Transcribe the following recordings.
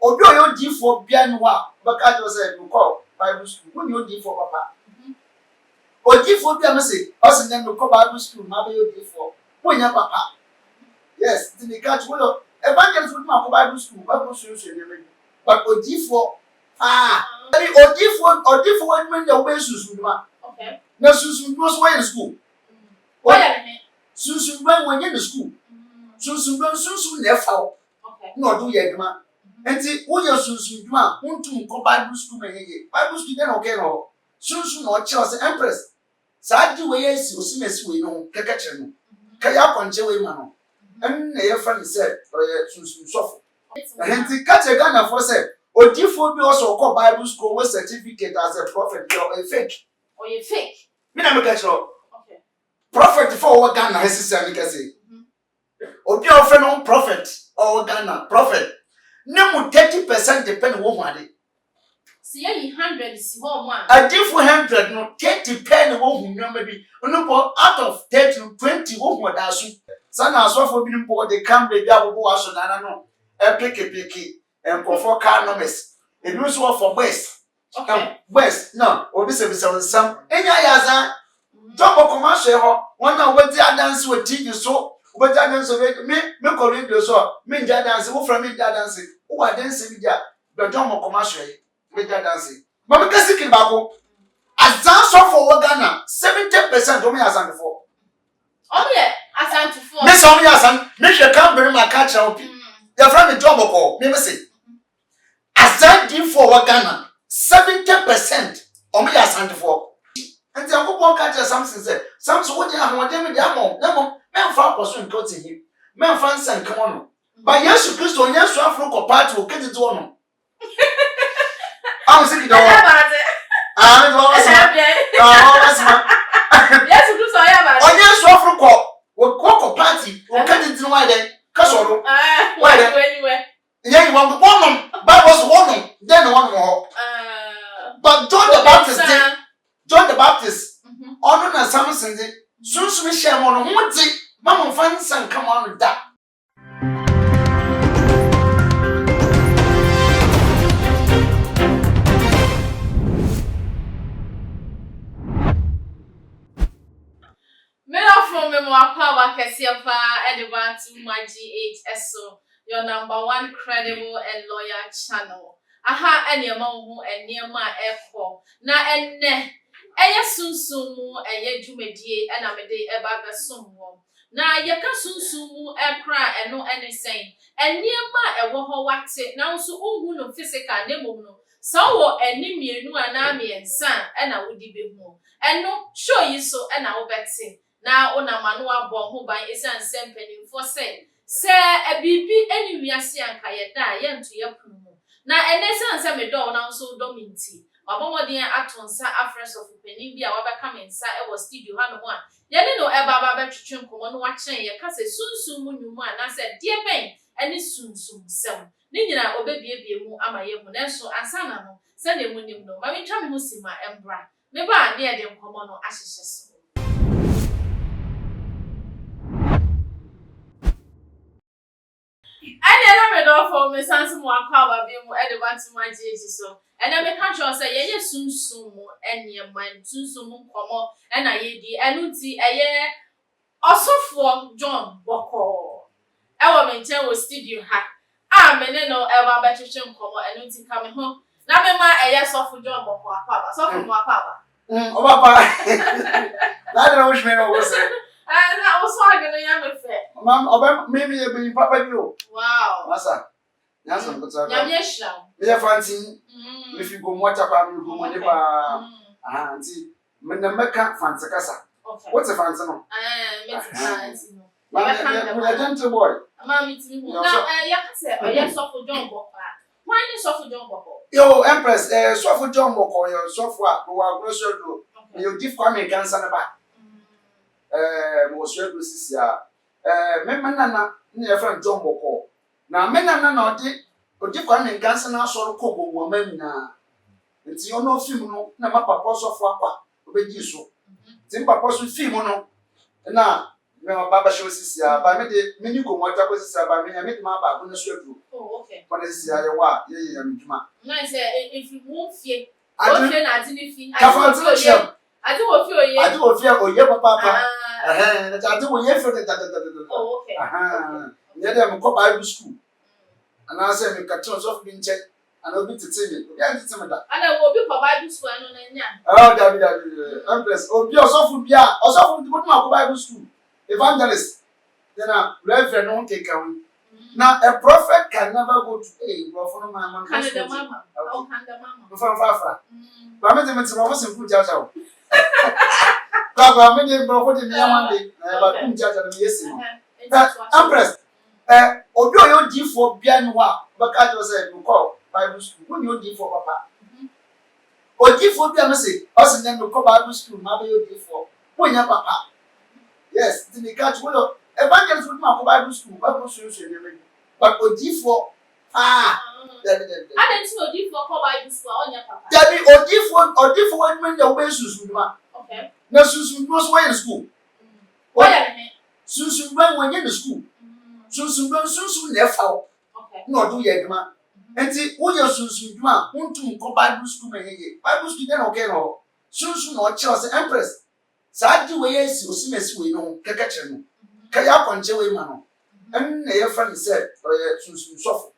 Obi Odiifour bia no a baka do say you call Bible school. When you Odiifour papa. Odiifour bia me say, us name no call Bible school, ma be Odiifour. When your papa. Yes, the catch well. Evangelist would not Bible school, Bible school, but Odiifour, Odiifour when the way Susuma. Okay. No, Susun was way in school. Why? Susun when in the school. Susun never. Okay. No, do ye, man. And see, when you're Susun, want to go Bible school, Bible school, then okay, no. Susun or Chelsea Empress. Sad way is you see me, we know, Kakachan. Kayak on Chewy man. And your friend said, Susun suffer. And the catch a gun for said, Odiifour be also called Bible school with certificate as a prophet or a fake. Or you fake? Me na me catch up. Okay. Prophet for what Ghana has said, me say. Obi offer no prophet or Ghana prophet. No 30% depend on one. See, 100 is one. A different 100 no 30 pen won maybe. No out of 30 20 won that soon. Sana so for being poor they can be able to wash na no. E picky and for car numbers. It was for West. Okay. West no, obi se some. Enya yaza. Jumbo commercial ho. One na we dance with TV so. We dance me ko radio so. Me dance wo from me dance. Wo dance bi dia. But jumbo commercial. Me dance. But me kasi kin ba ko. Azan so for Ghana 70% o me azan before. Oh yeah, azan to 4. Me so me azan. Me hwe kan bere ma catch up. Your friend jumbo ko. Me say. Azan di for Ghana 70% o me azan before. And the uncle catch something said, Samson, what you have, what you have, men found pursuing go to him. Men found some come on. But yes, Christ, on yes, so Afro party will get it on. I was thinking, yes, yes, so Afro will cock party, will get it in why then, Casoro. Anyway. Yeah, you want one, but was one, then one more. But John the Baptist, honor and Samson, soon we share one on one day, Mamma fans and come on with that. From Memoir Kesiafa, Edinburgh to my GHSO, your #1 credible and loyal channel. Aha, and your mom and near my echo. Na and ne. Eya sunsumu eye dwumadie na mede eba besomwo na yeka sunsumu ekra eno enesen eniema ewo ho wate na nso ohu no physical na mom no so wo enimienu ana miensa na wodi behu eno show yi so na wo bete na ona mano abo ho ban esan sempanimfo se ebibi eniwiase anka yeda yentu yapunu na enesan se medo na nso do minti Abomodien atonsa afres of penin bia wabeka mensa e was studio ha no ho a ye ne no e baba betwetwe nkomo no wakyen ye ka se sunsum mu nwumu ana se die ben ene sunsum sem ne nyina obebiebie mu ama ye hu nenso ansana no se na emu nim no ma me twa me ho sima embra me ba ne ye de nkomo no ahyehye so for me sans mo akwa bi mu e de bantu ma jeji so and I make sure say ye sunsum enye man sunsum nkomo e na ye di enu ti eye osofo John Boko e wo me nchen wo studio ha me ne no e ba betwetwe nkomo enu ti ka me ho na me ma eye sofo John Boko akwa ba sofo mo akwa ba o papa na de wo shme no wo se na wo so agene ya me fe mam oba me be papa bi o wow masa Nasa mkutaka. Nyamyesha. Mia fanti. If you go mwata pa mi go mwani pa. Anti. Mena meka fanti kasa. Okay. What's a fanti no? Meti fanti no. You're a gentle boy. Mama miti mi. Now, yakase oye sofo John Boko. Why ni sofo John Boko? Yo, Empress, sofo John Boko, yo sofo a wa grocery do. You give Kwabena cancer na ba. Mo swe do sisi a. Me manana ni your friend John Boko. Na menana na Odiifour na nganse na asoro kogo wo mamina nti ono film no na ma papa sofo akwa obeji so ti papa so film no na No baba show sisia ba me de mini ko mo ta ko sisia ba me me ma ba ko na so aduro. Oh, okay. Ko na sisia ye wa ye ye nduma. Na say if you won't fear. O fear na adi ni fi. Ka fa tun chem. Adi wo fear oye. Adi wo fear oye papa. Na adi wo ye fear ta. Oh, okay. Ne dem ko Bible school. Ana say me ka tun so fi nche. Ana obi tete me. Obi an tete me da. Ana wo bi ko Bible school ano na nya. Oh, David. Empress. Obi osofu ti mo ko Bible school. Evangelist. Then reverend no take away. Now a prophet can never go to a prophet mama. Canada mama. Oh, Canada mama. Fa. Ba me me tro mo se ku jaja o. Ba me de prophet de me day. Ba ku jaja de yes no. Empress. Obi oyo Odiifour bia ni wa. Ba ka jo say you call Bible school. When you Odiifour papa. Odiifour bia me say, o se dem ko Bible school ma be Odiifour. When ya papa. Yes, the catch well. Evangelist would not go Bible school, Bible school, but Odiifour, I didn't know Odiifour go Bible school on your papa. There be Odiifour when the way Susuma. Okay. No Susun was way in school. Why? Susun when in the school. Susun never. Okay. No, do ye, man. And see, who your Susun, who to go Bible school, Bible school, then okay, no. Susun or Chelsea Empress. Sadi we yes osimesi we no kekekere no kaya kwanje we ma no en na ye friend said sunsun sofo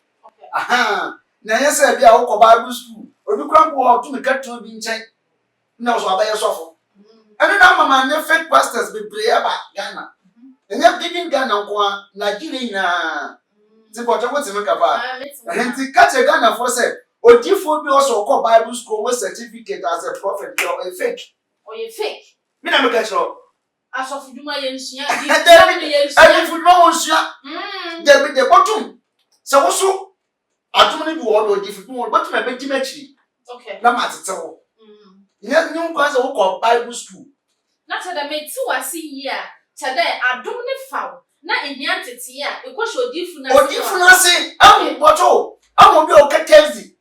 na ye say bia wo ko Bible school obi kran ko o tumi kato bi nchen na so abaye sofo en na mama ne fake pastors be pray aba Ghana en giving Ghana ko Nigeria na ti bo jago ti me kapa en ti kache Ghana for say Odiifour bi also ko Bible school with certificate as a prophet or a fake or you fake. Me na me catch up. Asofuduma yensia. Every football was ya. There be the bottom. So also, I don't know what or different, but my Benjamin. Okay. Na matete. Yet new class of call Bible school. Na tada me tu asi here. Tada adom ne faw. Na ehia tete ya. E ko show Odiifour na. Odiifour na say, am boto. Am obi o ka Thursday.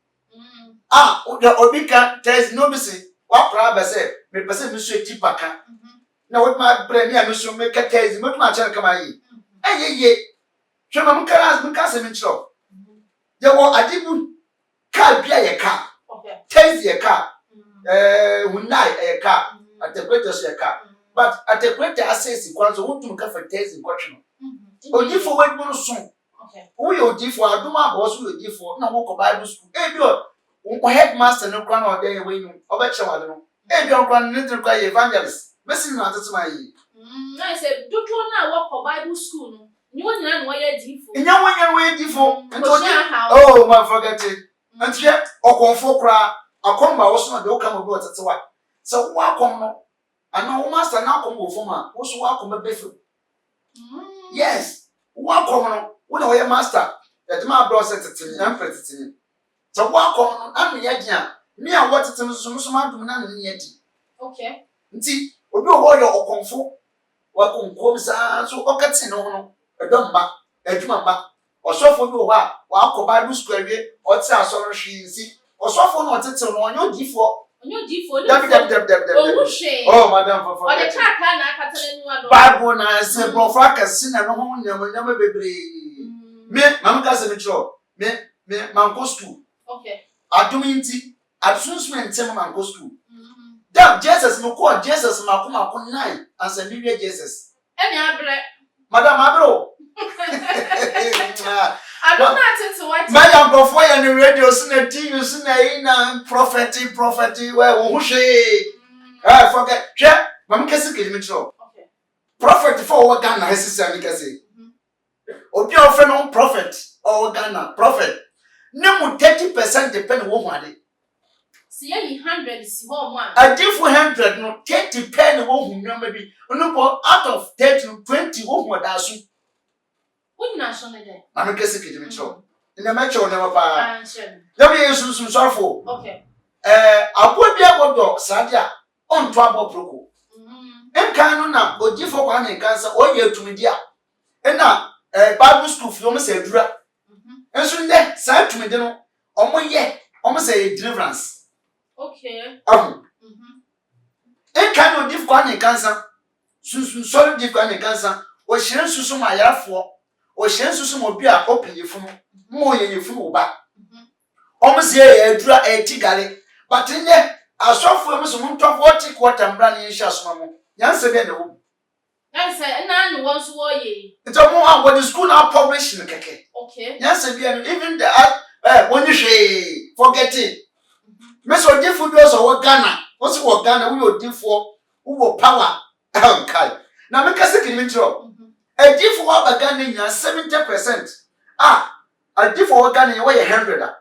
Obi ka Thursday no be say. What problem say? Me pese me so etipaka. Na what my brain me so make a case, me ma chan kama yi. Ye. Hwe ma mka se me chiro. Ye wo adibu ka bia ye ka. Okay. Case ye ka. Unai ye ka. Atekwete so ye ka. But atekwete assess kwanzo wontum ka for case kwatwe no. Odiifour we bu no so. Okay. Wo ye Odiifour aduma bo so Odiifour na wo ko Bible school. Bi headmaster no kwan o dey we no obeche wale no e bi on kwan no try evangelist mesin na atete ma yi I said dodo na wo Bible school no ni wonyina no ye Odiifour nya wonya we Odiifour oh my forget it antie okonfo kra akomba wo so na de okam obi otete wa so wo akom no ana wo master na akom wo foma wo so wo akom be fe yes wo akom no wo na wo ye master e ma bro set tete na pretete. So what come on ya me a what it so ma dum na ne yadi. Okay. Nti obi o yo okonfo wa konkom sa so okati no edom ba adwuma ba osofo bi o wa akọ Bible school awie oti asoro hwinsi osofo no otete no onyo Odiifour oh madam for o de chaka na akatale nu ado Bible na se bro Fáke na no ho nyam bebre me mam ka se me chro me manko school. Okay. Aduminti, absunsument tem manko school. That Jesus no call Jesus makuma 9 and say me Jesus. Emi abre. Madam abro. I don't know to what. My uncle for you on the radio, sing a TV, sing a prophecy, where who say, I forget, yeah, Mam Cassie Kimitro. Okay. Prophet for what Ghana has his son, Cassie. Or your friend on prophet or Ghana, prophet. No 30% depend on one. See, 100 is one. A different 100, no 30 depend on who maybe, no out of 30 to 20 who does. What national day? I'm a Cassie Kimitro. In the metro, never buy. Let me use some sorrowful. Okay. I would be able to Sadia on trouble proco. And canona, Odiifour one in cancer, all year to media. And now, Bible school film say dra. And soon there, side to me, dinner, almost a deliverance. Okay. And can Odiifour one in cancer, soon solid Odiifour one in cancer, o hye nsusu ma yarafo o hye nsusu mo bi a opiyefunu mo ye yefunu oba omusie ye adura etigare but nye asofo mu so ntofo tik water mbra ne hye asoma mo yanse be ne wo yanse na no won so wo ye ito mo an the school now publishing keke okay yanse be even the when you say forget it me so Odiifour do so wo Ghana wo so wo Ghana wo Odiifour wo power kai na me kase kini ntro Odiifour wa ba Ghana nya 70% Odiifour wa Ghana ye 100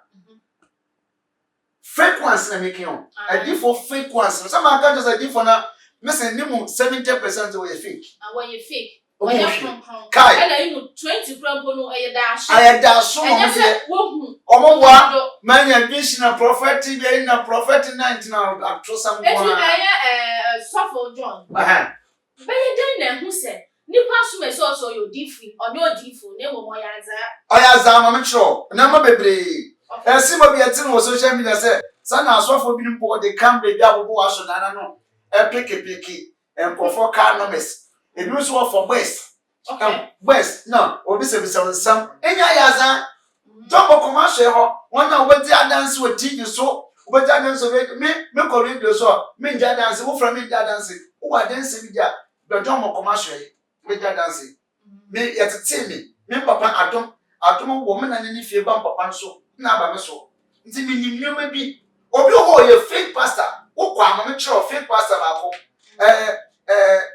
fake ones na making on Odiifour fake ones some can just Odiifour na me say nimu 70% wo ye fake when you fake when you kai and you 20 krampo no ayeda so mo ye omo wa manya vision na prophet be na prophet 19 na atrosam kwa suffer John be den na hu se nipa so so so yo Odiifour onye Odiifour na mo oyaza ma me chro na ma bebre simo bi etin wo social media say sana asofo bi mpo de camera bi abobo wa so dana no piki enkofo car numbers ebi so for west west no obi se bi sam enya yaza Jumbo commercial ho wona obedi dance with TV so obedi dance me ko radio so me nja dance wo from me nja dance wo wa dance bi dia do jumbo commercial me nja dance me yetete me papa adom wo me na ni fie ba papa so na ba me so nti me nyimnyoma bi obi ho ye fake pastor wo kwa ma me chiro fake pastor ba ko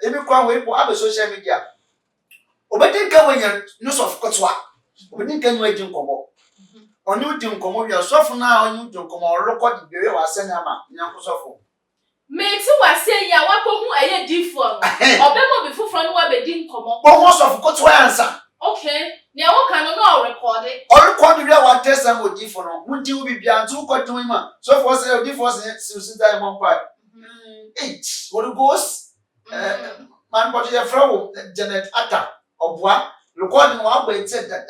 emi kwa we po abe social media obedi nka wenya news of kotwa obedi nka nwa jin kobo oni udi nkomo wi asofo na oni udi nkomo record bewe wa senya ma nyanko sofo me ti wa senya wa ko hu aye Odiifour no obemo bi fufuro no wa be di nkomo bo ho sofo ko to answer okay ne wo kan no record wi wa test am Odiifour no wudi u bibia ntu ko tun ma sofo say Odiifour si die mo pa what goes man but your friend Janet Atta obua recording wa gba ite da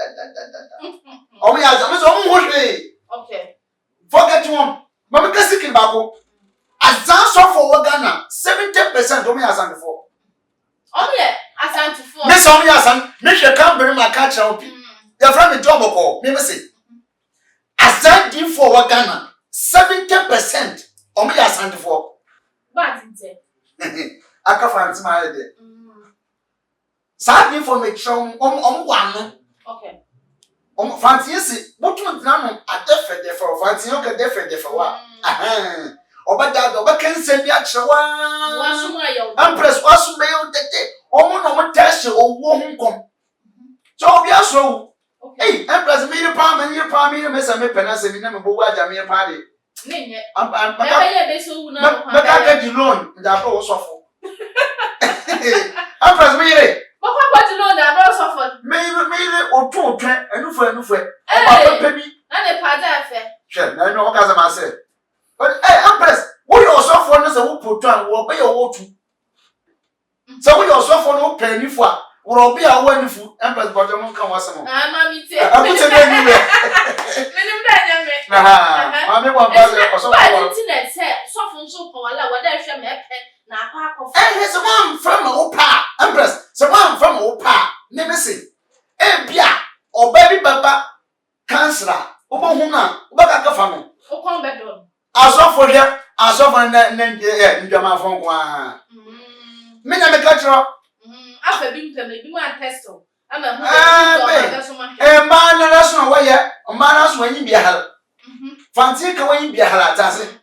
omo ya za me so omo hwe okay forget one mama kasiki bako azan so for Ghana 70% omo ya san for omo ye asan for me so omo ya san me hwe kan bere ma ka kira opi ya fra me job ko me say azan di for Ghana 70% omo ya san for bad nte aka fanti ma ye de sa di for me chon omo wa no okay fanti yesi botu ntina no adefede for fanti yo ka defede for wa obada do ba kense bi akire wa so ma yo empress wasu be yo tete omo no mo test owo hunkom so obi aso hey empress me me se me penance bi na me bo wa ja me pa de nenye ba ye be so wu na no ba ka get the loan nda pro sofo empress me yire Papa to know that bro suffer. Me otu enufu oba pepe bi na ne pada afa hwe na no okaza ma say empress wo yo sofo no se wo poto an wo be yo wotu se wo yo sofo no panifu a wo be a wo anifu empress bodo mo kan wasem mami te akute be ni we menim da nyame mami wa ba se sofo wa internet say sofo nso ko wala wada hwe me epe na akwa akofo so one from opa empress so one from opa me say bia oba bi baba cancer obo hu na oba ka kafa no o kon bedon asofo na ndwama fon kwa me na me ka tro afa bi mpem bi ma testo ama hu do so ma ma na raso wa ye ma na so anyi bia hal fanti ka wanyi bia hal atase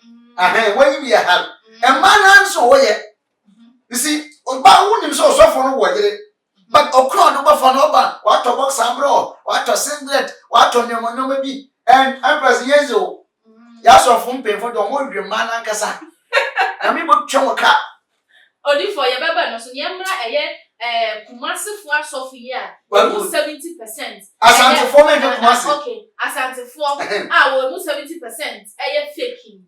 wanyi bia hal ma na so wo ye you see oba wunim so sofo no wo yire but okro no ba fa no ba wa to box abro wa to singlet wa to nyomo bi and empress yezo ya so fun pen for do mo hwe ma na nkasa na mi bo twon ka Odiifour ye baba no so nyemra eye Kumasi fo asofu ye a 70% asante fo me Kumasi okay asante fo wo 70% eye faking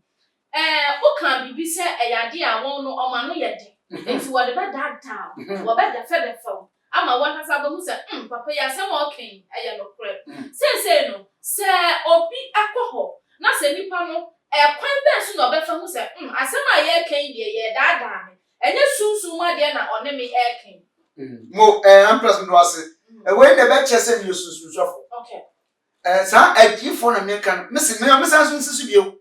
o kan bibi se eyade a won no o ma no ye de enti wo de beda down wo beda fe ama won kasa ba mu se papa ya se mo ken eye no kre se no se obi akoho na se nipa no kwan be so no be fa mu se asem a ye ken de ye da me enye sunsun ma de na one me eken Mo Empress ndo ase. We dey be chese mi osunsun sofo. Okay. Sa Odiifour na me kan. Me san so nsisu bio.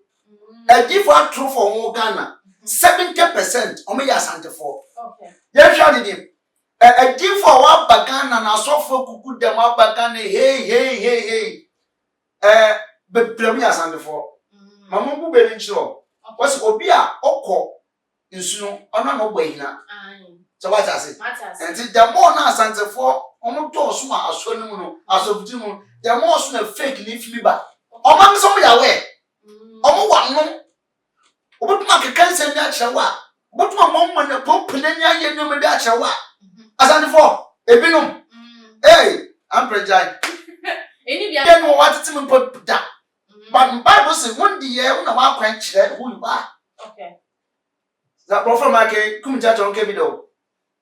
Odiifour true for won Ghana. 70% omo ya asantefo. Okay. Ye hwa de dim. Odiifour wa bagana na sofo kuku dem wa bagana hey. Bebrem ya asantefo. Mama bu be ni chiro. Wasi obi a okọ nsuno ona no gbahina. So what I say? And the more na asantefo omo to so ma aso ni mu no, asobuti mu. The more so na fake ni fi ba. Omo so ya we. Omo wa no. Obotuma kekanse ni a kyerewa. Obotuma mo na popena ni aye no me bi a kyerewa. Asantefo ebinom. Hey, I'm prejudged. Eni bia Then what it me put da. But Bible say one day una wa kwan kire who you are. Okay. That prophet make kumjaja on kebido.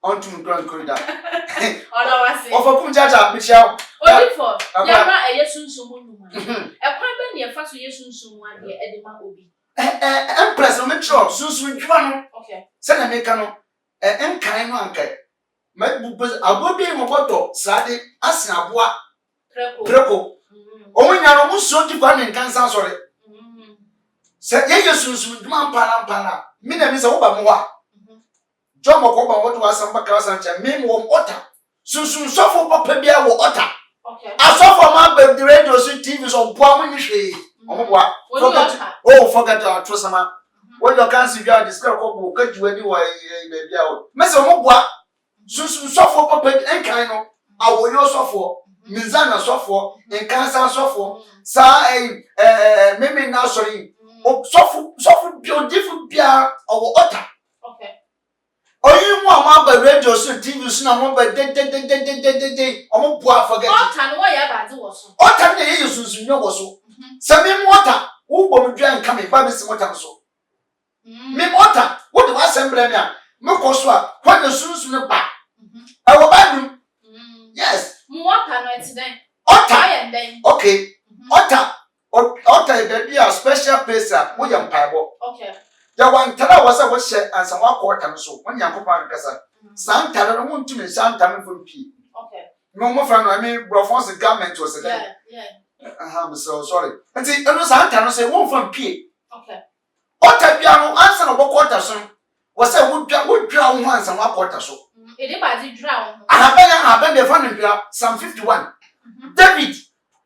On to grand corridor. Oda wase. Of a kumjaja Michelle. Odiifour. Yara eyesunsun mu numa. Ekwan be ne efa so yesunsun mu ade edema obi. Empress no metro sunsun dwa no. Okay. Say na make no enkan no ankai. Mabu abobi mo boto sade asin aboa. Preko. Omunya no muso di kwa nkan san sore. Say ye sunsun dwa mpala. Mi na mi se wo ba mo wa. John Mokoba what was some Bakasancha, me wom otter. Sunsun suffer papa bia wo otter. Okay. I suffer my baby the radio TVs on Puamunishi. Forget our Trosama. When your cancer you are discovered, will cut you anyway, baby out. Mess of Mobwa. Sunsun suffer papa and kind of. I will your suffer. Mizana suffer, and cancer suffer. Sa maybe now sorry. Oh, suffer beautiful beer or otter. Okay. Oyin mu ama ba radio so TV so na mo ba de omo bua forget. Otan wo ya ba de wo so. Otan de ye sunsun nyo wo so. Se me mota wo bo me dwan ka me ba me si mota so. Me mota wo de wa sembre me a me ko so a kwa de sunsun ba. E wo ba dum. Yes. Mota no etiden. Ota. Okay. Ota e be a special place a wo yam paibo. Okay. Ya wantara wasa wo hye ansa wa ko tan so won yankopan kasa santara no won tumi santara fo pi okay no mo fra no I mean brofonse government was there I'm so sorry nti eno santara no say won fo pi okay ota bia no ansa no boko ota so wasa wo dwa wo ansa wa ko ota so e de ba di dwa wo aha be fa no bia Psalm 51 David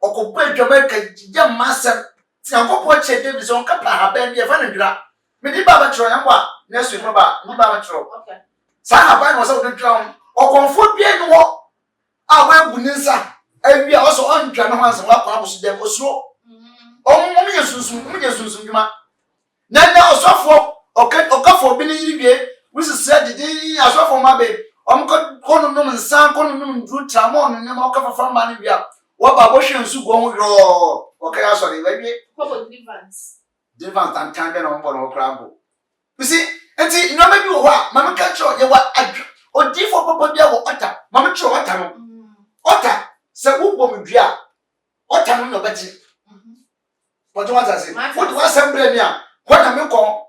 okopwe dwama ka ya masem ti akopwe che David so on ka pa ha be fa no dwa me di baba tro yan kwa nesu mo ba ni baba tro okay sa haban wo se wo twa o konfo bia ni wo a wa bu ni nsa awia o so on twa no hanse wa kwa bosu dem osuro o mo ye sunsun djuma na osofo okafo bi ni yiwie we se didi asofo ma be o mo ko no nsa ko no ndru tramon ne ma okafa fa ma ni bia wo ba bo hwe nsu go ho yo o ka ya so ni wa wie ko deliverance Deliverance and time no mbolo krambo. You see, enti no maybe wo ha, mama ka cho ye wa Odiifour papa bia wo ota. Mama cho ota no. Ota se wo bom dua. Ota no no beji. What you want to say? What do assembly me a? What am me kon?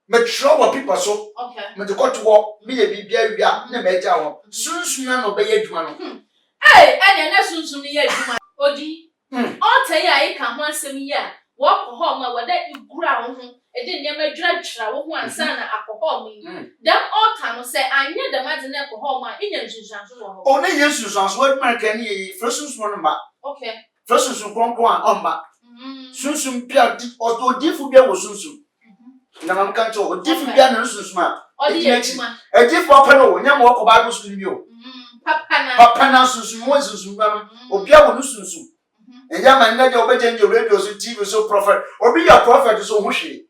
Me tro wo people so. Okay. Me de ko to me ye bibia wia na me ja wo. Sunsun na no be ye adwuma no. Eh, ene na sunsun ye adwuma. Odi. Ota ya e ka ho asem ya. Walk home where they ground, it didn't never dredge, one son, alcohol me. Them all time say, I need the man to home, my Indian Susan. Only yes, Susan's word, American, first one back. Okay. First one on back. Soon, Pierre, or Odiifour was soon. Now, can't tell Odiifour Piano Susma. Odiifour, a gift for Pano, young walk Bible studio. Papa Susan was or Pierre was soon. And young man, let your better your radios and TV so prophet, or be your prophet so mushy.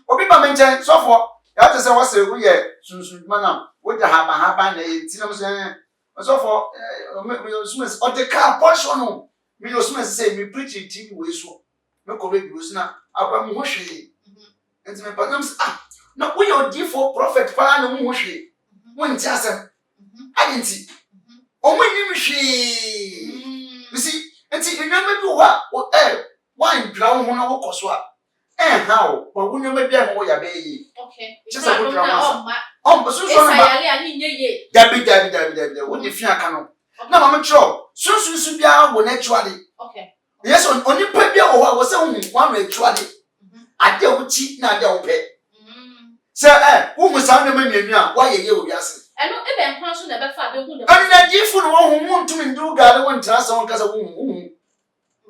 Or be my maintain so for that is our say, we are soon, madam, with the happen, and so for or the car portion. Me, your smith say, me preaching TV way so. No correct was not about mushy. And my partners, now we are Odiifour prophet, Pano mushy. When just I didn't see. Oh, when you see, you see. Enti enwame bi wa wine drown ho na wo koso a how but when you may be a more ya baby. Okay. Just a good drama. But soon Debbie, what if you cannot? No, I'm sure. Soon be out when actually. Okay. Yes, only Pebby or was only one actually. I don't cheat now, don't pay. Sir, who was under me now? Why you yes? I know even person never found the wound. And then you for one who want to do gather one trust on because of whom.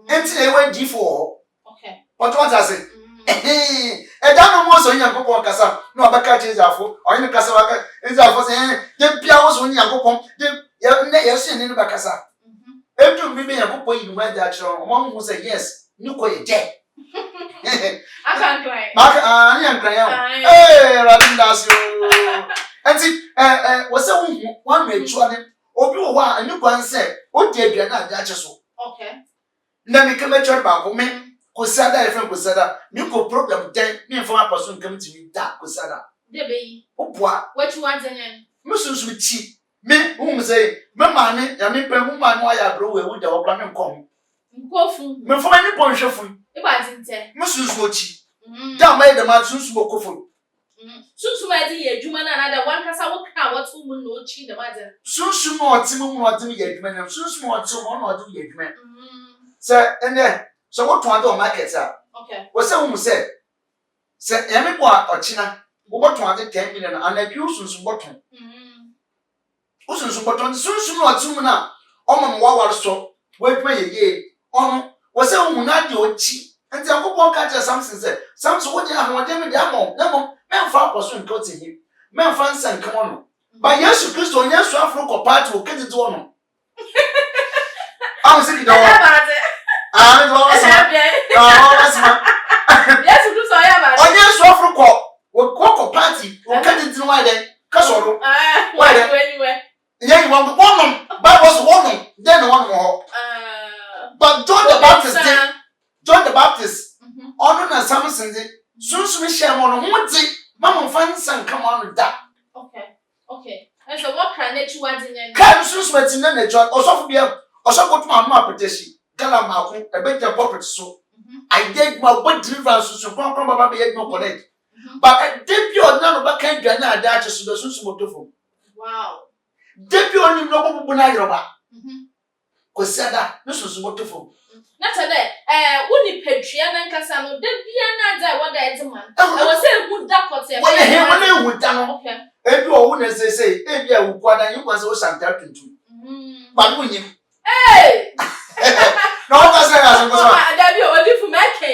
Until they went Odiifour. Okay. What I say? E da no mo so Nyankopon kasa na obeka chezafo onye kasa waka ezafo se de bia wo so Nyankopon de na yesu ni ba kasa edu bi Nyankopon yi ma da chiro mo hu say yes ni ko ye je I can't cry. Maka ni cry ya radindas yo enti wo se hu wan me chuade obi wo wa ani kwan se o de adua na da cheso Okay. Na me keme chwa ba ko me Kosada efren kosada mi ko problem den mi fo apostle nkam ti mi da kosada De be opwa what you want then mususu chi me hu say me ma ne ya me pe hu ma no ya bro we wu da okwa me nkom nkofu me fo ni bon hwefu e ba tinte mususu chi da mai da ma susu bokofu susu ma di ye djuma na da wan kasa wo ka what mu no chi da ma de susu mo otim ye dwuma na susu mo otim mo no otim ye dwuma se ene so what to do market okay we say hu say ya me bo ochina wo boto ade 10 million and a few sunsun boto sunsun boto sunsun no otum na o mama wa war so we dwuma ye ono we say hu na de ochi enti akopon ka je something say something wo je ahon de me de amon na mo men fa akoso nko ti hi men fa nsan kan ono ba Yesu Kristo onye so afro ko party o kete to ono am siki do ah me do wasa yes you so ya ba onye so afro ko party o kete ti no wa de ka so ro why anyway yeah you want one Bible so one then one more but John the Baptist ono na Samson de sunsun hye mo no ho ti mama fansan come on da okay and so what can you want in kan sunsun mati na John osofo bia osofo to ma protection gala ma ko e be je pulpit so I did my what deliverance sunsun kon baba be no connect but debut na no ba kan dwa na ada ache so sunsun motofo wow debut oni no bobu na yoruba ko sada no sunsun motofo na tade woni pedua na nkasa no de bia na da wo da edman e wo se hu da kote wo he wo na hu da no okay ebi o wu na say e bia wu kwa da yin kwa se wo shanta tuntu ba du nyim no ka se ya so ko so da bi Odiifour make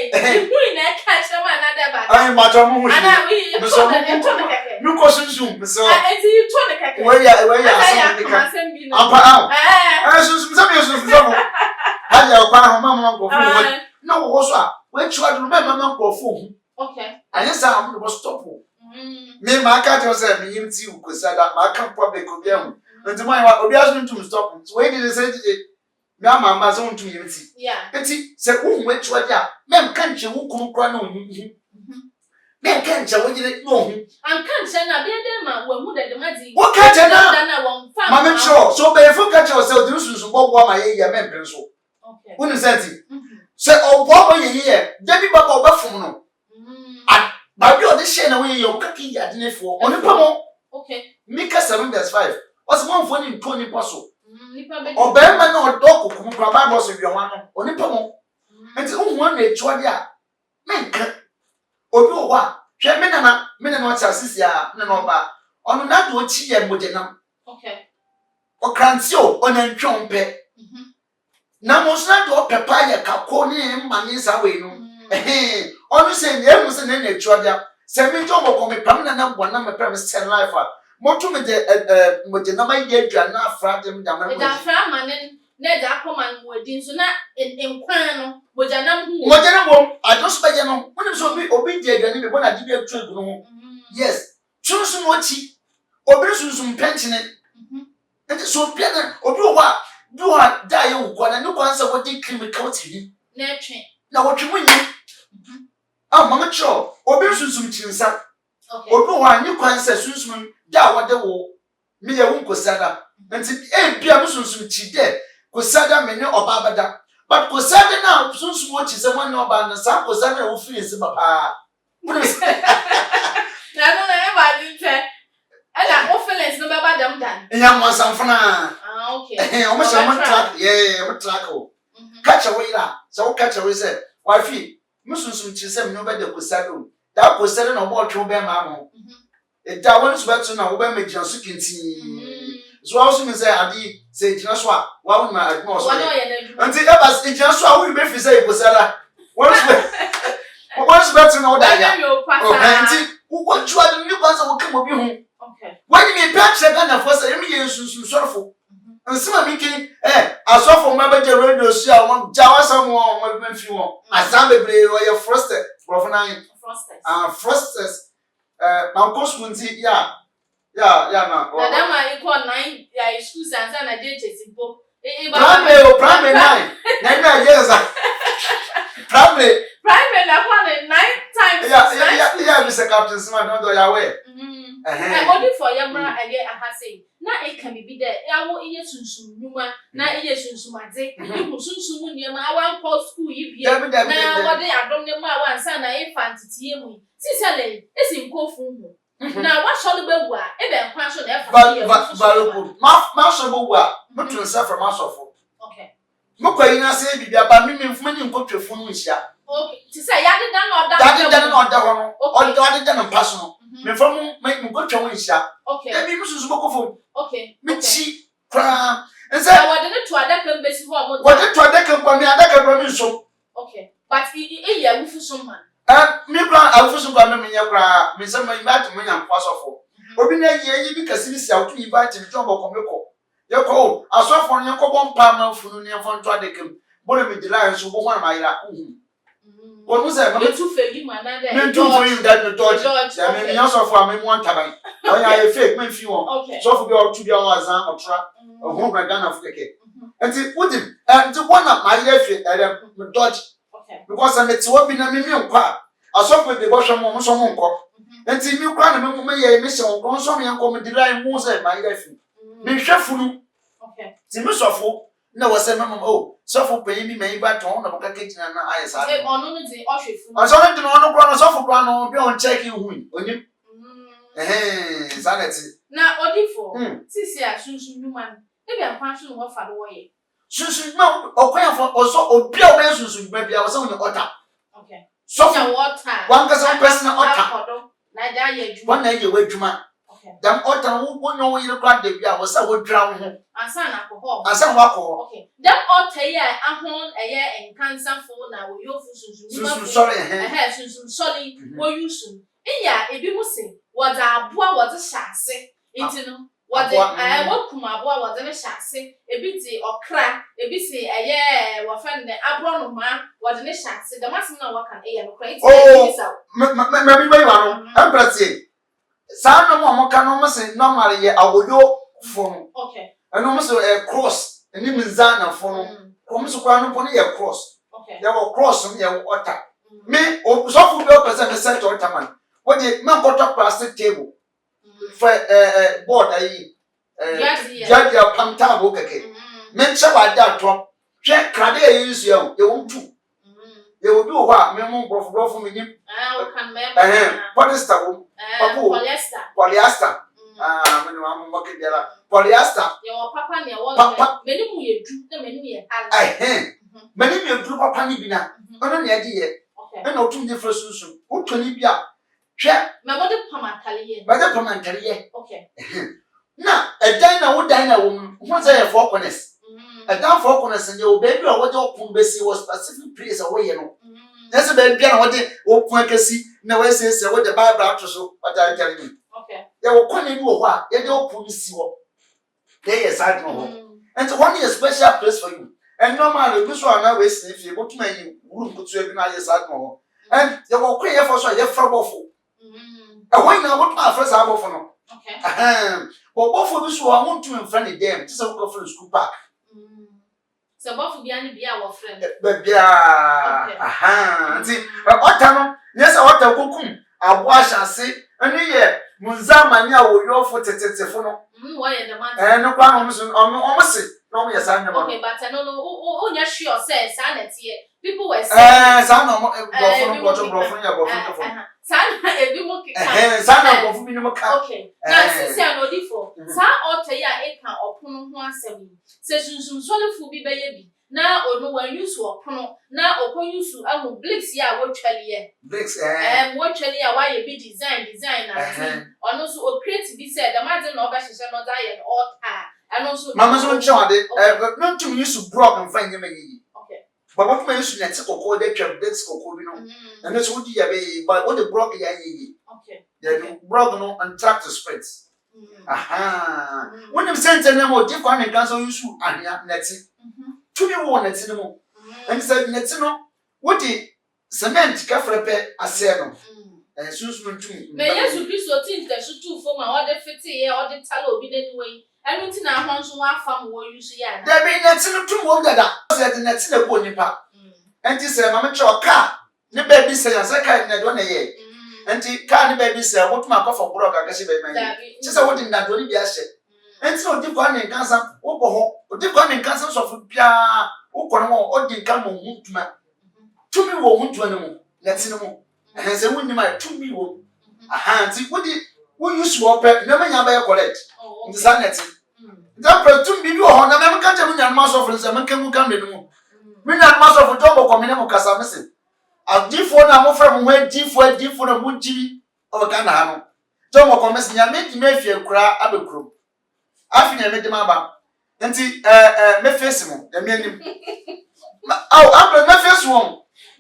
hu na ka chema na da ba ai ma to mu hu ana wi so nu ko sunsun so enti to ne kake we ya so ni ka apa sunsun so mi sunsun so haya kwa ho mama ko fu no wo so a we chwa du be mama ko fu okay anya sa am no stop me ma ka to say me yim ti ko sada ma ka public obi am nti mai wa obi aso ntum stop we dey say me ama ma so ntum yim ti yeah enti se wo we chwa dia me kan che wo kun kra na ohun me kan che wo gire no ohun an kan che na be dey ma wo mu de ma di wo ka che na ma me sure so be fu ka che o se o di sunsun bo ma ye ya me mpre so okay wonu senti se o bo ye debi baba obafum no ba bi o de share na we ye o kaki ya de nefo oni pamo okay Mika 7:5 was one for ni to ni poso nipa be obema na odo kokum kwa Bible so wi onwa no oni pamo enti unhu na echuo de a menka obi o wa hwe me na no chasisi a me na oba onu na do chi ye mojenam okay o krantio onantwompe na mo so na do pepa ye kako ni mani sa we no onu se ni emu se na echuo de a se mi jo mo ko me pam na bona me pam se life a motu me de mojenam ye dwa na afra dem da ma da afra manen na da akoma nwadi nso na enkwan no mojanam wo ados ba je no woni so obi je dwane be bona di bi atu egu no yes sunsun ochi obi sunsun penchine enti so pia na obi o wa du ha da ye wo kwa na no kwansa wo di chemical ti na twen na wo twe munyi mama cho obi sunsun chinsa okay obi wa ni kwansa sunsun da wo de wo me ye wo nkosada enti bia sunsun chi de kosada me ne obabada but ko sade na sunsun wo chi se mo ne oba na sa ko sade wo feel se papa na no na e ba di te ela wo feelings no be ba dem dan nya mo sanfana okay o mo shama track mo track o catch away la so catch away say wa fi mo sunsun chi se me no be de ko sade o da ko sade na wo twe be ma mo e da won so betu na wo be me jiasu kinti so also me say adi say jina so a wa won ma admo so anti e ba jina so a wo be fi say ko sala won so betu na wo da ya o anti wo twa de ni kwa so wo kemo bi hu okay when me patch na for say me ye sunsun sorofo nsima mi kin asofo ma be je radio so a won jawa sam won ma be fi won asam bebre wo ye frosted frosters na koskunti ya na dama iko 9 ya school sansa na je chesimpo primary 9 na years primary na kwa 9 times ya Mr. Captain Smart no do ya we Odiifour yamra age ahase na e kan bi de yawo iye sunsun numa na iye sunsun ade ibu sunsun mu niam awan po school yi bia na wode adom ne mu awan sa na infant tie mu sisele esi nkofu hu na wa so no bewu a e be nkwa so na e fa ma so bewu a mutu nsa from asofo okay mo kwayi na se bibia ba me mfuma ni nkotwefo no nsia okay ti say yade dan no oda ho no ode dan mpaso no me from me nkotwe wo nsia okay e bi mususu bokofo okay me chi kra nse wade ne to adaka mbesi ho mo wade to adaka kwa me adaka bra me nso okay but e ya wufu so man me kra awufu kwa me nya kra me se me ba to me nya kwasofo obi na yi bi kasi bi sia otu yi ba ti mi to boko meko ye ko asofo nya ko bon pa ma funu ne fon to adekam bo na me dila so bo ho na ma ira wonu se me tu fe bi man na de me tu for you that no dodge ya me nya sofo a me mo antaban o ya ye fake me fi won sofo bi o tu bi o azan otra ohun gra Ghana fu keke enti udim enti wona ma ira fi me dodge because I'm ti wo bi na me nkwa asofo bi bo hwe mo so mo nkọ enti mi kwa na me ye me se nkọ so me nkọ me dira mu se ma ira fi me hwe funu okay ti mi sofo na wo se mama sofo panyin bi man ba ton na boka kechina na ayesa e onu no ti o hwe funu so no ti no kwa no sofo kwa no bi on check hu onim sanity na Odiifour sisi a sunsun nyuma e bi akwa so no fa do wo ye sunsun ma okwan fo oso obi a o be sunsun ma bia wo se woni order okay so water one person personal order na ja ye adwuma one na ye wadwuma okay dam order wo no wo yire kwa de bia wo se wo dra wo ho ansa na ko ansa wa ko okay dam order ye ahon eye enkansa fo na wo yofu sunsun sorry sunsun sorry wo yusun iya ebi mu se wo da aboa wo de hyase intino wade wo kuma aboa wode ne hyase ebi ti okra ebi si eye wo fa ne abro no ma wode ne hyase da masim na waka eye no kra iti me bi bayi wa no empress sa no mo ka no mo se normal ye awoyo fo okay eno mo se cross eni mizana fo no ko mo se kwa no po ne ye cross okay ye wo cross no ye water me o so fu be o person me set water man what the man got up plastic table for board ayi jadi pamta bo keke men se wa da to hwe krade ayi nsu ye wo tu ye wo bi ho a me mo brofo me nim o kan me polyester wo polyester me no mo ke dela polyester ye wo papa ne wo me ni mu ye du na me ni ye hal me ni me du papa ni bi na ono ne ade ye e na otum ni fresunsun o toni bi a hwe me mo de pamataliye okay na edan na wo dan na wo ho say e four corners edan four corners nye wo baby a wo de opun besi wo specific place a wo ye no yes baby na wo de opun akasi na wo say wo de bible atoso what are you telling me okay ya wo kone bi wo ho a ye de opun si wo dey yes side no ho and one is special place for you and normally bi so na we say fie go tuma yi wuru kutu e bi na yes side no ho and ya wo kwe ye for so ye frabofo when na what my first abofo no okay but bofo bi so I want to in friend them just go for school park so bofo bi ani bia wo friend bia nti ota no yes ota kokum abo ahase ani ye munza mani a wo yofo tetetefo no wo ye the man no kwa no so o se No me san no. Okay, but no, you sure say sanity. People were saying san no go from San ebi mo kika. San no go from minimum ka. Okay. Now since you know Odiifour, sa otoya e kan opono ho asem. Se sunsun so le fu bi be ye bi. Na onu wan use opono, na okon use amu bricks ya wo twale ye. Bricks wo twale ya wa ye bi design na onu so o create bi say the man na oba hihye no da ye all car. And also mama so nche ade no to use block and find them yi. But what may use net kokko dey twam bricks kokko bi no. And so would ya be but what the block ya yi. Okay. The block no and tractor spreads. Aha. When them sent them more different and cancel use ania net. To be one net no. And said net no what the cement ka frepe ase no. Sunsun tumi. Me Yesu Kristo tin te so tu fo ma o de fiti ye o de talo obi nani we. Enu ti na ahonso wa fam wo use ya na. There be net no tu wo dada. Say the net na ko nipa. Enti say ma me che o car. Ne baby say say car na do na ye. Enti car ne baby say wo tuma ko for bro ka kasi be man. Ti say wo di na do ni bi ahye. Enti o di kwa ne kansa wo bo ho. O di kwa ne kansa so fu bia wo ko no o di kan mo hutuma. Tumi wo hutuma ne mo. Net no mo. Say wo ni ma tumi wo. Aha nti wo di wo use wo pe na manya ba correct. Nti sa net. That person be you on, I'm can't tell me and mass of them can come in the moon. Me not mass of a job or community Casamisi. I'll Odiifour now from where Odiifour and wood TV or Canano. Tom or Commerce, you made me feel cry up a crew. I think I made them about. And see, Mephesimo, the men. Oh, I'm the first one.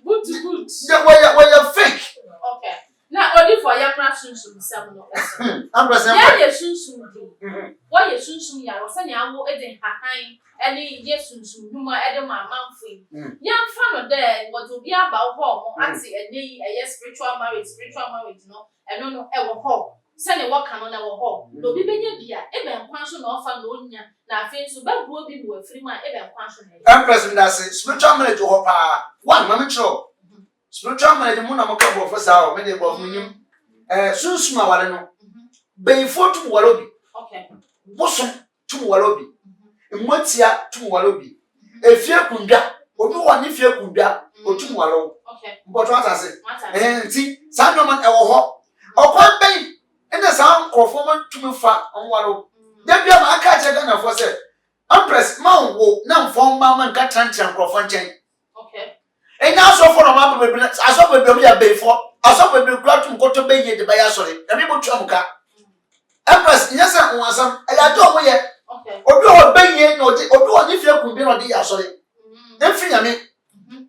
Good. Where you're fake. Okay. Now, Odiifour, your passion should be some no. I'm present. Yeah, soon. Why you soon ya was any awo eden hahan any yes soon numa edem amanfo yam fa no there what obi aba ho mo ati ene yes spiritual marriage no eno no e wo ho se ne wo kan no na wo ho no obi benya bia e be nkwan so na ofa na onya na afi so ba bu obi bu afiri ma e be nkwan so na I'm present that spiritual marriage ho pa one mama cho spiritual marriage mo na mo ka bo for sa o me dey bo funyim sunsuma wale no be fotu wale obi. Okay. Bosom tum walobi. Mmotia tum walobi. Efie kundwa, obi woni fie kundwa, otum walo. Okay. Mboto atase. Nti sa no man e wo ho. Okwan ben ene sa nkrofo man tum fa onwalo. Da bia ma aka che ga na fo se. Empress man wo na mfon ma man ka trantia nkrofo nchen. Okay. Enya so for no ma bebe aso bebe ya beifo. Aso bebe kura tum ko to be ye de ba ya sore. Na me botu amuka. Empress yes and wansam aya do mo ye obi o benye no obi o ni fie kun bi no de ya sore emfi nyame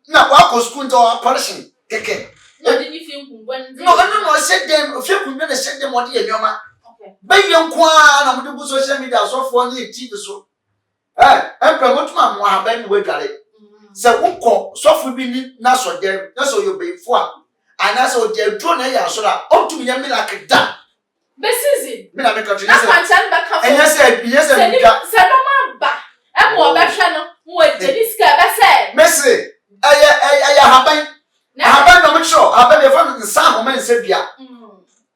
na kwa ko school to operation keke no de ni fie kun gwan no se dem fie kun bi na se dem o de ye nyoma benye nkwa na mo de bu social media so fo ni TV so empress mo tuma mo ha ben we dware se wukọ so fo bi ni na so dem na so yo be fo a ana so de dro na ya sore o tumi ya miracle da Besizin. Me na me country. Na kwancha ba ka. Yes, se no ma ba. E mo be hwe no, mo e diska be se. Messi, aya haban. Haban no me sure. Haban be fa nsa homa nsa bia.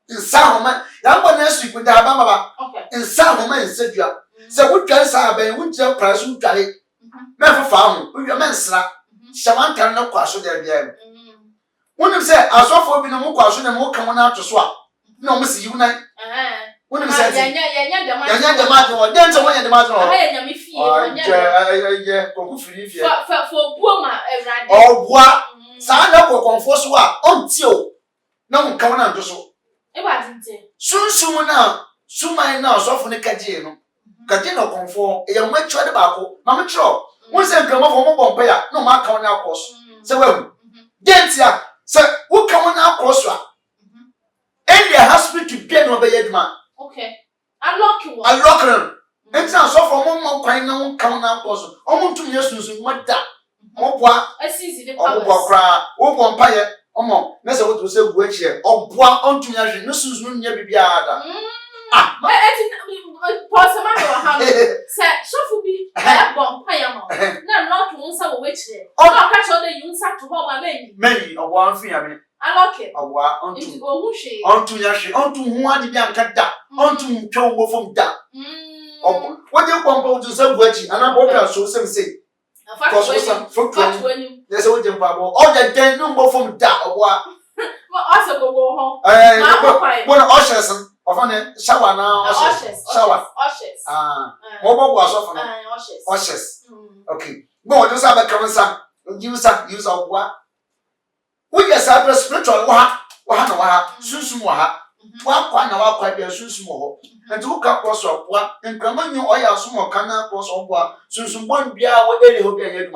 Nsa homa. Ya ngbo na su ku da haban baba. Okay. Nsa homa nsa bia. Se wutwa nsa haban, wutwa price wutware. Me fa hu, wutwa me nsra. Shamantan no kwaso der bia. Wonim se asofo bi no mo kwaso na mo kan na atoso a. No, Miss Unite. What is that? Yeah, the matter. Then someone at the matter. I am if yeah, for Puma, oh, what? Sana ko konfoso a ontio. Na mo kan na ndoso. E ba tinte. Sunsun na, suman na asofo ne kaje no. Kaje no konfo, e ya mo atwa de ba ko. Ma mo tro. Won se nkrama fo mo bompa ya, no ma kan na akoso. Se wa. Dentia, se wo kan na akoso a. And the hospital to be no be yedma. Okay. Unlock you. Unlock them. And so for one kind no count now person. Omo to me sunsun mada. Oboa. Asisi the power. Oboa kra. Obo mpaye. Omo. Na se what to say go echi. Oboa onto me ahwe. No sunsun nya bibia ada. Ah. Pause ma no ha. Say sofu bi e bon mpaye ma. Na not won sa wo echi. O ka cho de yun sa to ho ma meni. Meni oboa mfi ya me. Unlock it. Awa onto ya hwe. Onto hu ade bia nkada. Onto ntwa wo fom da. What you want to say, Wedgie, and I'm going to show some say. There's a wooden bubble. All the day, no more from that or what? Also go home. One ushers of a shower now. Shower. What was often? Ushers. Okay. Go, those are the comments. Use of what? We get cyber spiritual what? Susan what? One quite be a susan and took up was of what, and come on, you oil small canal was of what, Susan won't be our daily hope and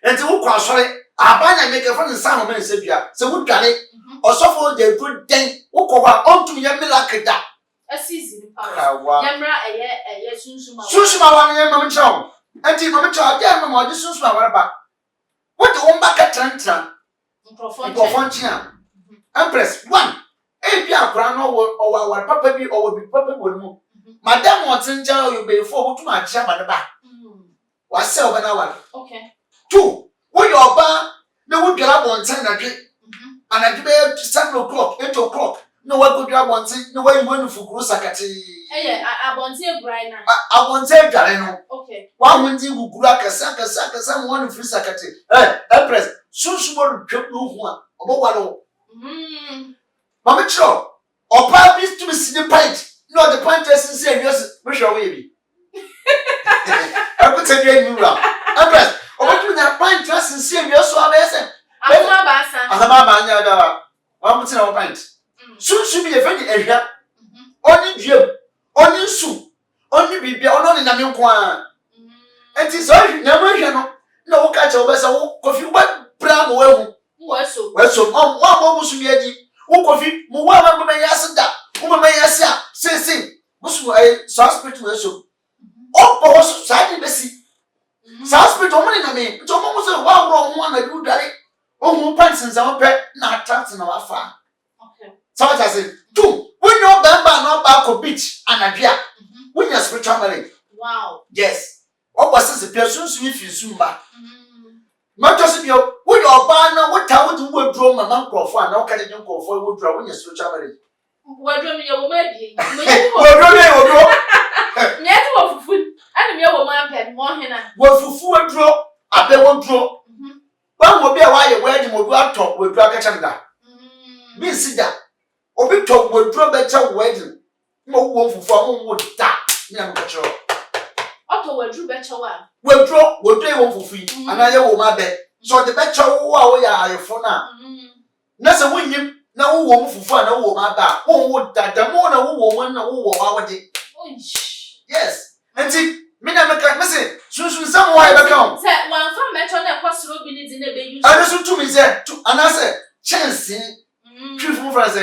and to cross sorry, I buy and make a friend of Simon and Sabia, so would got it, or so for the good thing, walk over onto your milk that. A season, Yamra, a yes, Susan, my one, Mamma, and Tim Mamma, dear Mamma, this is my back. What the one back at Tantra? Profontia. Empress, one. If you are crown or our papa be or be papa would move. Madame wants in jail, you be forward to my jam at the back. What's 7 hours? Okay. 2. When you're bar, no one get up on 10 again. And I give it 7 o'clock, 8 o'clock. No one could grab one thing, no way you went for Grosakati. Eh, I want to say Brian. I want to say Gareno. Okay. One when you grab a sack, someone in free Sakati. Empress, soon she won't trip no one. About what? Mamma Cho, or probably to see the pint. No, the pint is saying, yes, wish your baby. I put a game around. Empress, or what you that pint just and see your so amazing. I'm a man, I'm putting our pint. Soon should be a very area. Only Jim, only soup, only be only in a new quan. And it's all you never no catch over so coffee, but brown well. Well, so, one should be a Coffee, Muama may ask that. Woman may ask, say, Bush, a suspect will show. Oh, boss, side Bessie. Suspect only in me. It's almost a wild wrong one I do die. Oh, who pants and some pet, not tracks in our farm. Okay. So I said, 2. When you're Bamba, not back of beach, and a beer. When you're spiritual married. Wow. Yes. What was this? Person if you soon back. Just you, when you're banner, what tower to withdraw my uncle for an okay, you go for withdraw when you're spiritual married. What do you maybe? Yet of food, and your woman had more henna. Well, for food draw, I bet won't draw. One will be a while wedding will go talk with Dracachanda. Be sit that. Or be talk with draw better wedding. No one for one would die. Young control. Otto will do better one. Withdraw, will play one for free, and I owe my bed. So the better we are for now. That's a winning. No woman for fun, no woman back. Who would that the more no woman, no woman. Yes, and see, Minna McCann, soon someone become. Said one from Metron across the road beneath in the baby. I listen to me, said, and I said, chance, truthful friends,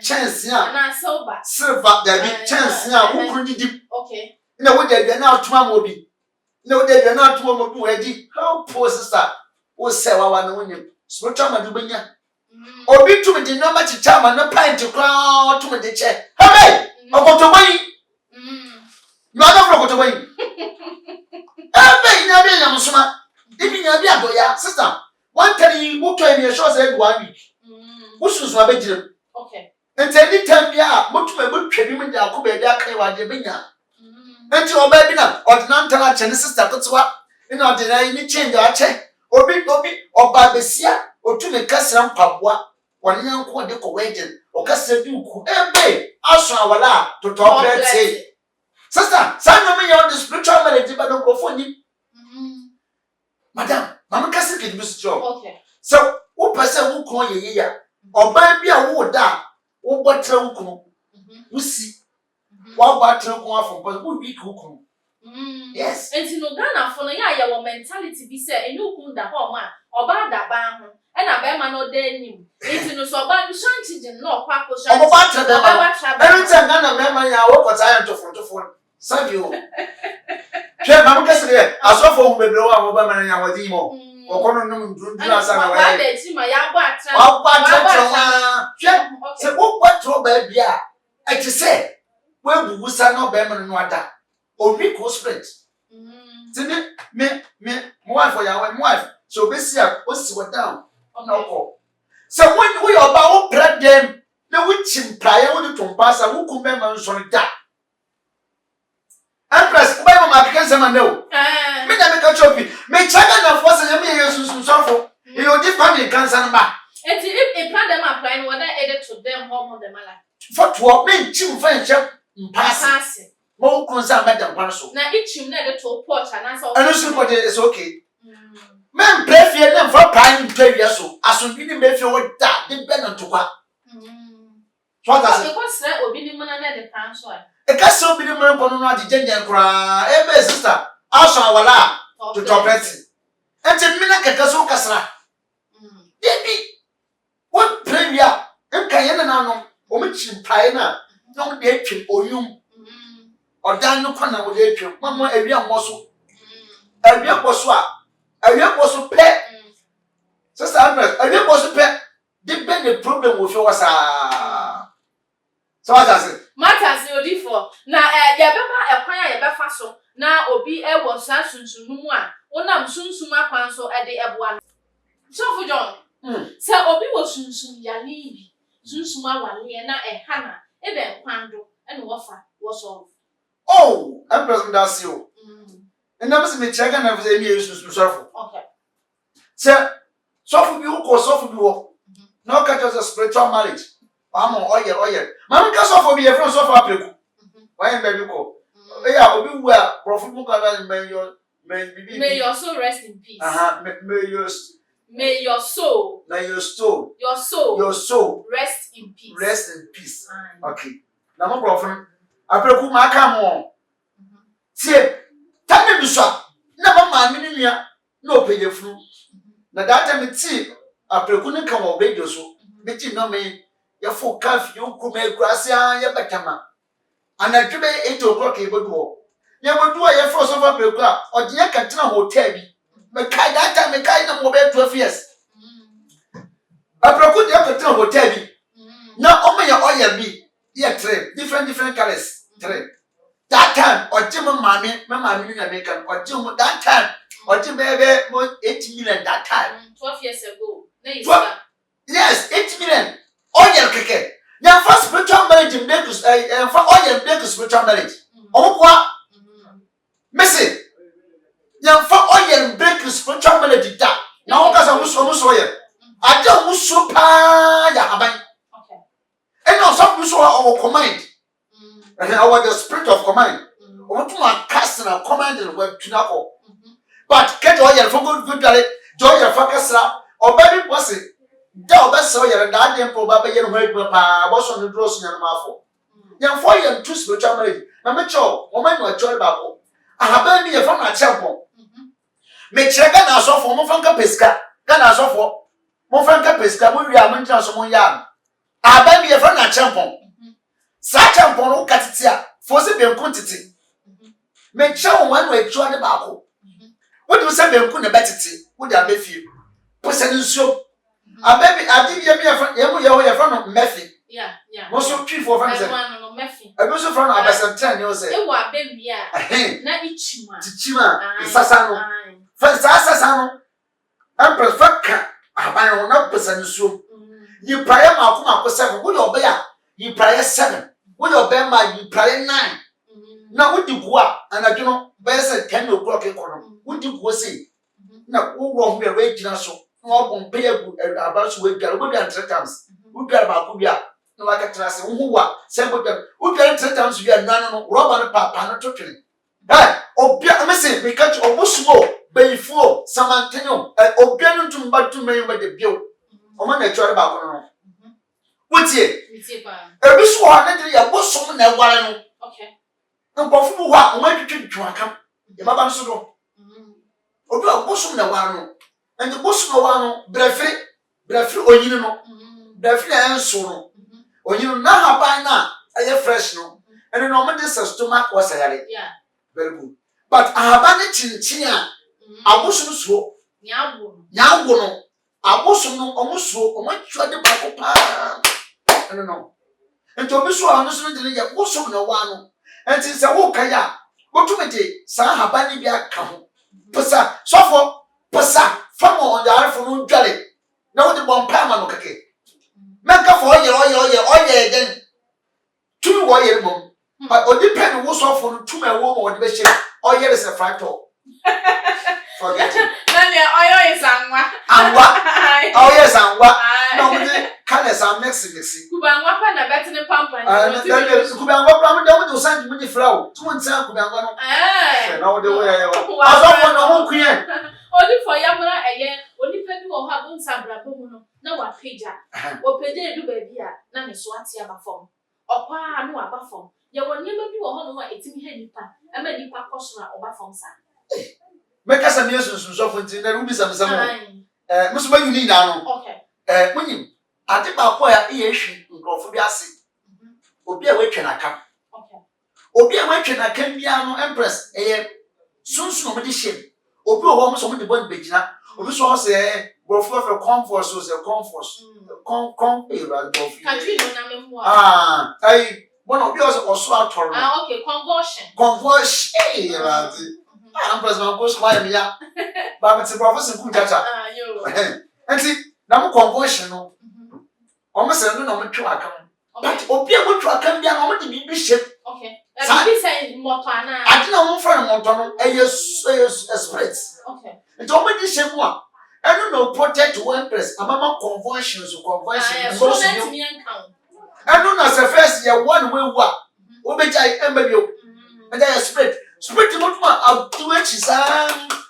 chance, and I sober. Serve up there, chance, who couldn't do. Okay. No, what they're now to my movie. No, they're not to my ready. How poor sister was say, I want to win. Spiritual Madubina. Or be to me the number to time and a pint to crown to the chair. Hooray! I got away. You are not going away. I'm smart. Even your dear sister. One telling you, who came your shows every 1 week. Which was my bedroom. Okay. And any time you are, much my good training with the Akube, the and your baby now, or the non-talent and sister, that's what in ordinary change your check, or big Bobby, or Barbesia, or to the Cassan Papua, or young quadruple waiting, or Cassan Duke, and also our la to talk, let's say. Sister, sign me on the spiritual melody, but don't go for you. Madame, Mamma Cassan can do this job. Okay. So, who person who call you here, or baby, I would die, or what trouble, we see. What battle go from but would be cook. Yes. And to no Ghana for your mentality be said, and you could the home or bad that ban, and a bear man or dead him. It's no so bad shanty, no quack or shanty. Every time Ghana memory, I walk what I am to phone. Thank you. I'm guessing it. I saw for whom we blow our woman and our demo. Or Conan do us away. What trouble, baby? I just say. When we say no better no other, or we go spread. Me, wife for your wife. So basically, what's what down? No. So when we are about bread them, the witch in prayer with the pass, who could remember on that. can't say no. Me na make a choppy. Me chaga na force and me use so you give family cancer back. And if a plan them applying whether added to them home on the mala. For to me chim friendship passing. More concern madam parcel. Now each you never to porch and answer. And somebody is okay. Men play fear them for prime 12 years so as we didn't make you that dependent to what. What does it was that will be the man and the council? A castle be the man for not the gender cry. Eh, sister, also our lab to top it. And to me like a castle casra. Baby, what premier? And Cayenne, Omichin Piana, no date or you. Or down no corner with you, Mamma, a young muscle. A young bosswa. A young was pet. Sister Andres, a young was pet. Depend the problem with yours. So what does it? Matters Odiifour. Now, Yabama acquire a bafaso. Now, Obi was Sunsunuma. Onam Sunsuma Panso at the Abuan. So for John. Sir Obi was Sunsun Yanibi. Sunsuma one year now a Hannah, Eben Quando, and Wafa was all. Oh, I'm present as you. And never see me check and have the use to suffer. Okay. Sir, suffer you or suffer you. No catch us a spiritual marriage. Oye. Mamma can suffer me a friend of Africa. Why am I go? Yeah, Obi were profitable and may your soul rest in peace. May your soul. Your soul rest in peace. Rest in peace. Okay. Now, my prophet, I pray who my come on. See, tell me, sir. Never mind, no pay your fruit. Now that time it's see, I pray couldn't come on radio so. But you know me, your full calf, you could make gracia, your batama. And I do 8 o'clock able to walk. You will do a first of a club or the Yakatana hotel. But that time, I kind of over 12 years. I procure the Yakatana hotel. Now, only your oil be. Yeah, three different colors. Three. That time, or Jim and Mammy, American, or Jim that time, or Jim baby, 8 million that time. 12 years ago. Yes, 8 million. Oil cricket. Now, first spiritual marriage in Bakers, and for oil Bakers spiritual marriage. Oh, what? Missy. Now, for oil Bakers spiritual marriage, that. Now, because I was almost oil. I don't was so pa. And now some people our command. And our the spirit of command. Want to cast and command and web to know. But get oil for good joy your focus or baby pussy. Thou best so you're a guardian for Baba Yen Papa was on the dross in your mouth. Young 4 years 2 spiritual marriage. Mamma Cho, woman or joy babo. I have been here from my chapel. Make check and so for Mofanka Pesca. Gana so for Mofanka Pesca, we are mentioned someone young. I buy me a friend at Champon. Such a pono catitia, force a quantity. Make sure one way to the babo. What do you say, Benkuna Betty? Would I be few? Person so. A baby, I did give me a friend, you're a friend of Meffy. Yeah. Most of 3 4 friends. I was a friend of Besson 10 years. You are baby, yeah. Not each one. Tichima, Sassano. First Sassano. I'm perfect. I buy one person so. You pray my 7. Would you bear? You pray 7. Would you bear my you pray 9? Now, would you go up and I do not bear 10 o'clock in corner? Would you go see? Now, who won't be a raging so? No, pay about to wait. Would be 3 times. Would be about Kubia. No, like a class. Who are 7 would be 3 times. We are none, Robert Papa, not totally. Hey, oh, I'm missing because of Bushmo, Bayfo, San Antonio, and Obiano to but to me with the bill. O man try about what's it? A bit so hard that was so many while. Okay. No possible what went to come. The Baba Sudo. Obi a bosom na wano. And the bosom na wano brefi onyino no. Brefi na enso no. Onyino na haban na aye fresh no. And no man this stomach was a yeah. Very good. But haban ne chinchin a abosom so. Nyawo no. Abosom no omuso omachwa de bako pa. I don't know. And to be so honest with the bosom na wano. And since I walk ya, what to me, San Habani be a come. Passa, so passa, from on the iPhone jolly. Now the bomb palma cake. Make up for your then 2 warrior mum. But or depend what's off for 2 men woman or the best or here is a fractal. Forget it. Oil is angwa. And what? Oh, yes, and what? No, colors are mixing. Kubangwa na better than pampa. And then there's Kubangwa, down to send with the flow. 2 months out, Kubangwa. Eh, No, the way I was queen. Odiifour yamra eye onipa bi wo ha bunsa brabo no na wa peja wo peja edu ba bi a na ne so ate aba fom okwa no aba fom ye wonye ma bi wo ho no wa etimi ha nipa ama nipa kosora oba fom sa Make us a news so for the ruby some Mr. Bayuni now. Okay. When you I think about where he is go for the acid. Obi a wait na come. Okay. Obi a wait na can be an empress soon somebody shame. Obi o ho so mo de bon begina. Obi so say go for comfort so say comfort. Come era go for. Country no na memo. I one obi also atoro. Okay, conversion. Conversion. I'm president goes why me ya. But it's a professor good data. Yo. And see, now conversion no. Almost no no twa kan. But obi a go twa kan bia no mo de bi shape. Okay. Be say moto ana. I didn't know from moto no a spirit. Okay. It almost the same one. I don't know protect one press. Amama conversions conversion. So let me account. I don't know as a first year one way wa. Obeja embelio. And there spirit. Spirit mutuma abduwe chisa.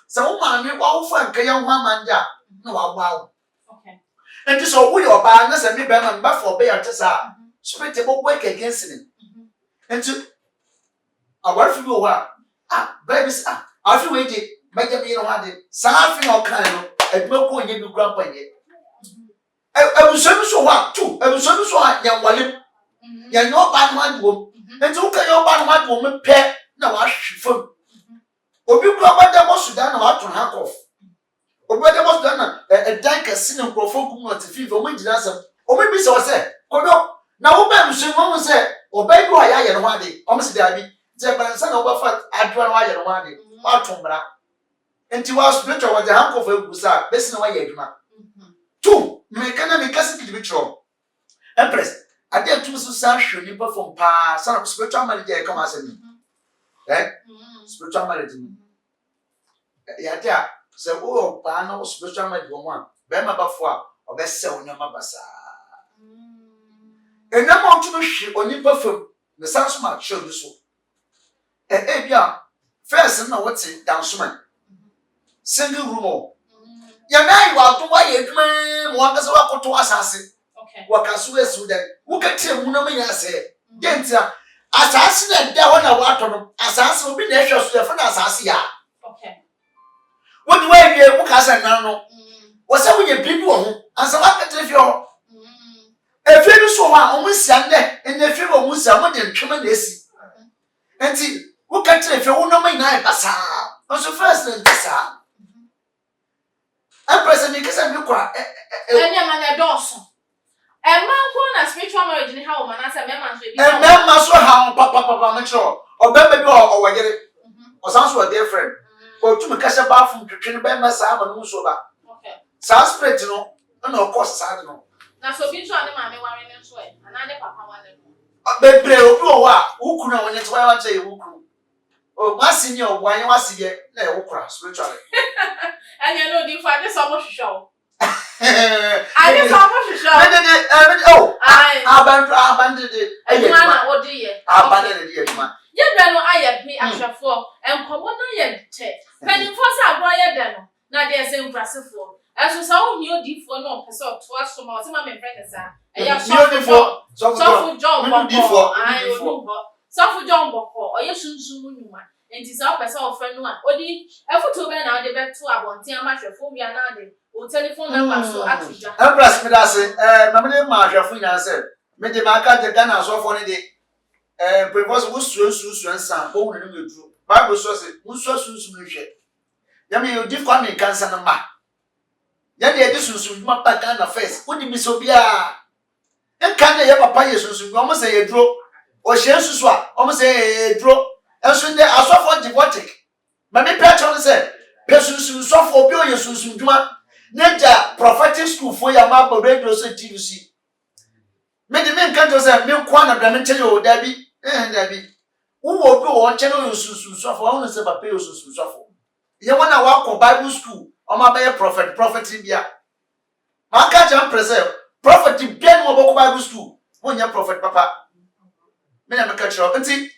Sa woman me wa ufa nka ya hwa manja. Na wa. Okay. And this all we oba na se me be man ba for be yatesa. Spirit go work against him. And to our fi wo wa. Babies afi we dey meje me no hade. Sa afi no kan no. Eduma ko nye bi grandpa nye. Ebuso so wa tu. Ebuso so a yan wale. Yan no ba no adwo. Enti wo kan yo ba no adwo me pe na wa hwefam. Obi kura ba da mo Sudan na wa to hankof. Obi da mo Sudan na dan kase ne nkrofo kum no te fifi o mo gina sam. O me bi se o se kodo na wo ba mso mo se obai do aya ye no ade. O mo se da bi. Je bansa na wo ba fa adwa no aye no ade. Wa to mbra. Enti wa spiritual wa de hankof egusa besi na wa ye adwuma. Two, me kana me kase bi tro. Empress, ade tum so sa hwe ni perform pa, sa spiritual manager come asem. Spiritual marriage. Ya dia se wo ba na spiritual marriage wo a be ma ba fo a obese onyama basa. Enama otu hwe onipa fam ne sanso ma show bi so. Bia first na wote dansoma. Single room. Ya na yi wa to wa ye dwuma mo anga se wa koto asase. Okay. Wa kaso esu den. Wo ka tie mu na me ya se. Gentia asase na da ho na wa to no. Asase obi na ehwe so ya fa na asase ya. Okay. What do I hear? What has I now? What's up with your people? And some other if you're a friend so almost Sunday, and the few of Musa didn't come and see. And see, who can tell if you won't know my night, Bassa? Also, first and Bassa. I'm present because I'm quite a Dawson. A man who has spiritual marriage in how man as a man must how Papa, sure, or baby or get it, or sounds to a dear friend. Or to me, catch a bath from Kitchen Bamba Sam and Musoba. Okay. Sounds pretty, no, and of course, I don't know. Now, so be trying to mammy wearing this way, and I never papa wanted. Baby, who could know when it's why I say who could. Oh, my senior, why you was here, no, spiritually. And you know, the father so much show. I just so much show. Oh, I abandoned it. What do you? I abandoned it, Yeah, no, I had me actually for, and come on, I had penny for some boy, then, not there's impressive for. As was all new deep for no person to us from our friend, and you for so John before I will so for John Boko, or you soon, and tis our person friend one. Odi, a photo now the back to our Tia Masha for me another, or telephone number so actually. Empress Medase, Mamma Masha Fina said, made the market the gun as often a day. Prevost was so and some bone in the true. Bible source, who so soon. Yami, you did call me cancer number. Yami, this was my back on the face. Wouldn't be so bia. And can they ever pay you? Almost say a draw, or she has to swap, almost say a draw. And soon they are so for devotic. Mammy Patron said, Persons who so for billions soon do Nature prophetic school for your map of radio TVC. Many men can't say milk one of them tell you, Debbie. Debbie, Who will be on channel so for only say papa you so for. You wanna walk on Bible school, or my be prophet in here. My catch and preserve prophet in Bien Bible school. When your prophet papa. Me na me catch up. Nti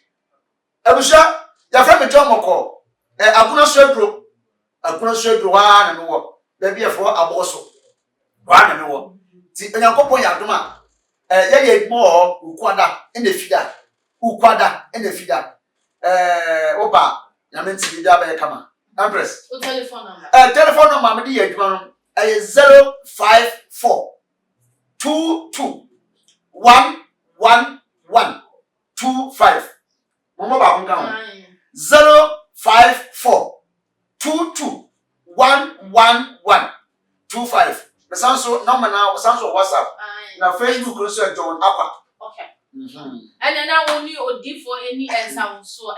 Abusha, your friend John Moko. Akuna shedro wa na me wo. Da bi e fo aboso. Wa na me wo. Ti Onyankopon ya doma. Ye mo ukwada in the fida. Ukwada in the fida. Oba, ya menti bi da ba kama. Empress. O telephone number. Telephone number me di adwuma no. 054 22 111 25. Momo ba kunga 054 22 111 25. The sanso number now sanso WhatsApp. Na Facebook also John Apa. Okay. And then I only Odiifour any answer so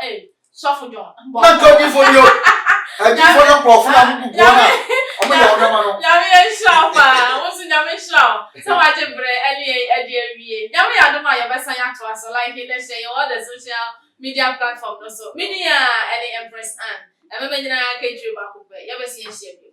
suffer John. Na ko Odiifour yo. Odiifour no profo na mu bubu na. Omo ya odo ma no. Nyame show pa. Wonso nyame show. So what e bre any wie. Nyame ya do ma ya besan ya to aso like let's say all the social media platform no so. Media any Empress and. E me nyina ka tru ba ko pe. Ya besi ya share.